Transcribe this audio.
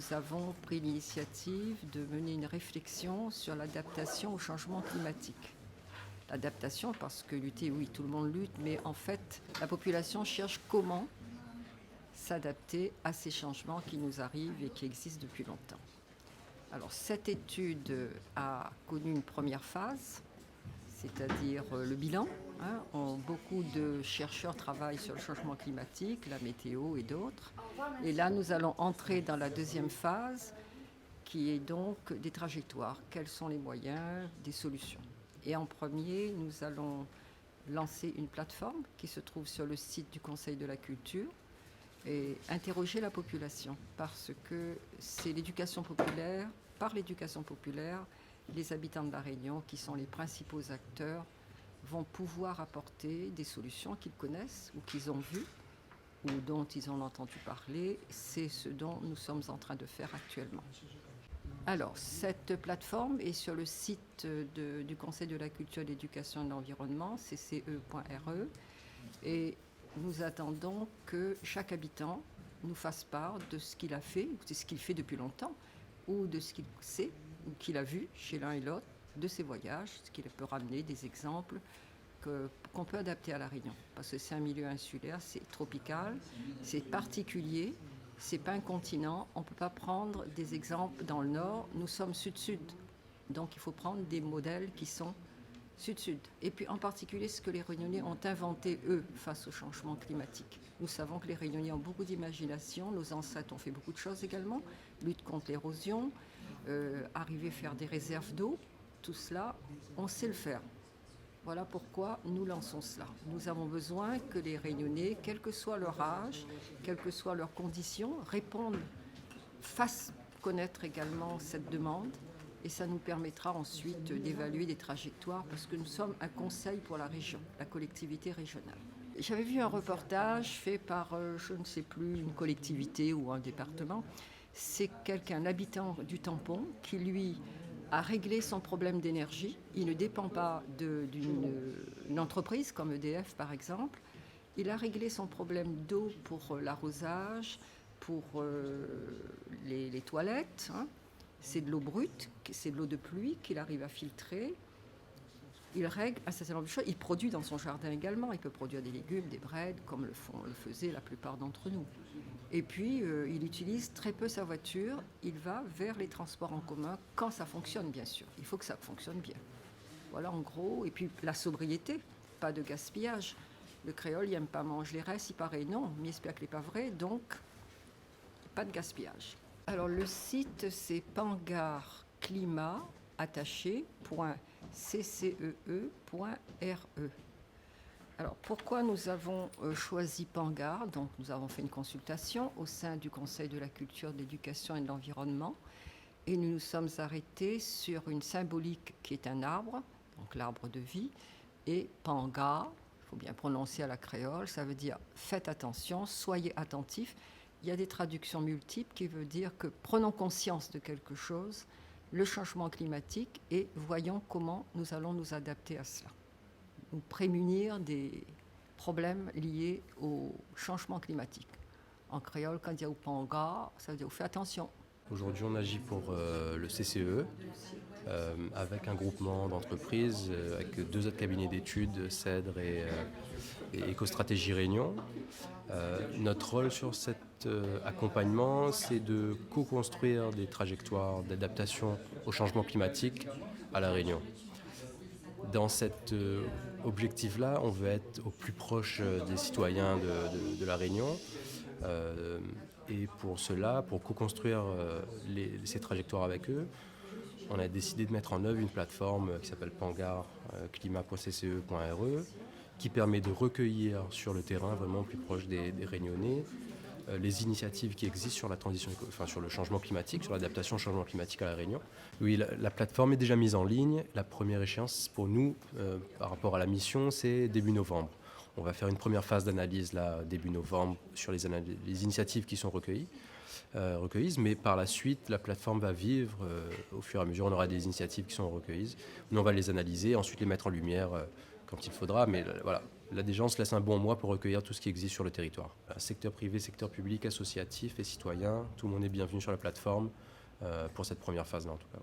nous avons pris l'initiative de mener une réflexion sur l'adaptation au changement climatique. L'adaptation parce que lutter, oui, tout le monde lutte, mais en fait, la population cherche comment s'adapter à ces changements qui nous arrivent et qui existent depuis longtemps. Alors, cette étude a connu une première phase, c'est-à-dire le bilan. Beaucoup de chercheurs travaillent sur le changement climatique, la météo et d'autres. Et là, nous allons entrer dans la deuxième phase, qui est donc des trajectoires. Quels sont les moyens, des solutions? Et en premier, nous allons lancer une plateforme qui se trouve sur le site du Conseil de la Culture et interroger la population, parce que c'est l'éducation populaire, par l'éducation populaire, les habitants de La Réunion, qui sont les principaux acteurs, vont pouvoir apporter des solutions qu'ils connaissent ou qu'ils ont vues ou dont ils ont entendu parler. C'est ce dont nous sommes en train de faire actuellement. Alors, cette plateforme est sur le site du Conseil de la Culture, de l'Éducation et de l'Environnement, cce.re, et nous attendons que chaque habitant nous fasse part de ce qu'il a fait, ou de ce qu'il fait depuis longtemps, ou de ce qu'il sait, ou qu'il a vu chez l'un et l'autre, de ses voyages, ce qu'il peut ramener, des exemples qu'on peut adapter à La Réunion. Parce que c'est un milieu insulaire, c'est tropical, c'est particulier, c'est pas un continent, on ne peut pas prendre des exemples dans le nord, nous sommes sud-sud. Donc il faut prendre des modèles qui sont sud-sud. Et puis en particulier ce que les Réunionnais ont inventé, eux, face au changement climatique. Nous savons que les Réunionnais ont beaucoup d'imagination, nos ancêtres ont fait beaucoup de choses également, lutte contre l'érosion, arriver à faire des réserves d'eau, tout cela, on sait le faire. Voilà pourquoi nous lançons cela. Nous avons besoin que les Réunionnais, quel que soit leur âge, quelles que soient leurs conditions, répondent, fassent connaître également cette demande. Et ça nous permettra ensuite d'évaluer des trajectoires parce que nous sommes un conseil pour la région, la collectivité régionale. J'avais vu un reportage fait par, je ne sais plus, une collectivité ou un département. C'est quelqu'un, l'habitant du Tampon, qui lui a réglé son problème d'énergie. Il ne dépend pas d'une entreprise comme EDF par exemple. Il a réglé son problème d'eau pour l'arrosage, pour les toilettes. C'est de l'eau brute, c'est de l'eau de pluie qu'il arrive à filtrer. Il règle un certain nombre de choses. Il produit dans son jardin également. Il peut produire des légumes, des breads, comme le faisaient la plupart d'entre nous. Et puis, il utilise très peu sa voiture. Il va vers les transports en commun quand ça fonctionne, bien sûr. Il faut que ça fonctionne bien. Voilà, en gros. Et puis, la sobriété, pas de gaspillage. Le créole, il n'aime pas manger les restes. Il paraît non, mais j'espère que ce n'est pas vrai. Donc, pas de gaspillage. Alors, le site, c'est pangar.cce.re. Alors, pourquoi nous avons choisi Pangar? Donc, nous avons fait une consultation au sein du Conseil de la Culture, de l'Éducation et de l'Environnement. Et nous nous sommes arrêtés sur une symbolique qui est un arbre, donc l'arbre de vie, et Pangar, il faut bien prononcer à la créole, ça veut dire faites attention, soyez attentifs. Il y a des traductions multiples qui veulent dire que prenons conscience de quelque chose, le changement climatique, et voyons comment nous allons nous adapter à cela. Nous prémunir des problèmes liés au changement climatique. En créole, quand il y a au Pangar, ça veut dire faites attention. Aujourd'hui, on agit pour le CCE, avec un groupement d'entreprises, avec 2 autres cabinets d'études, CEDRE et Écostratégie Réunion. Notre rôle sur cet accompagnement, c'est de co-construire des trajectoires d'adaptation au changement climatique à La Réunion. Dans cet objectif-là, on veut être au plus proche des citoyens de La Réunion. Et pour cela, pour co-construire ces trajectoires avec eux, on a décidé de mettre en œuvre une plateforme qui s'appelle pangar.climat.cce.re qui permet de recueillir sur le terrain, vraiment plus proche des Réunionnais, les initiatives qui existent sur la transition, sur le changement climatique, sur l'adaptation au changement climatique à La Réunion. Oui, la plateforme est déjà mise en ligne. La première échéance pour nous, par rapport à la mission, c'est début novembre. On va faire une première phase d'analyse là, début novembre sur les initiatives qui sont recueillies, mais par la suite, la plateforme va vivre. Au fur et à mesure, on aura des initiatives qui sont recueillies. Nous, on va les analyser, ensuite les mettre en lumière quand il faudra. Mais voilà, La DGEN se laisse un bon mois pour recueillir tout ce qui existe sur le territoire. Secteur privé, secteur public, associatif et citoyen, tout le monde est bienvenu sur la plateforme pour cette première phase-là en tout cas.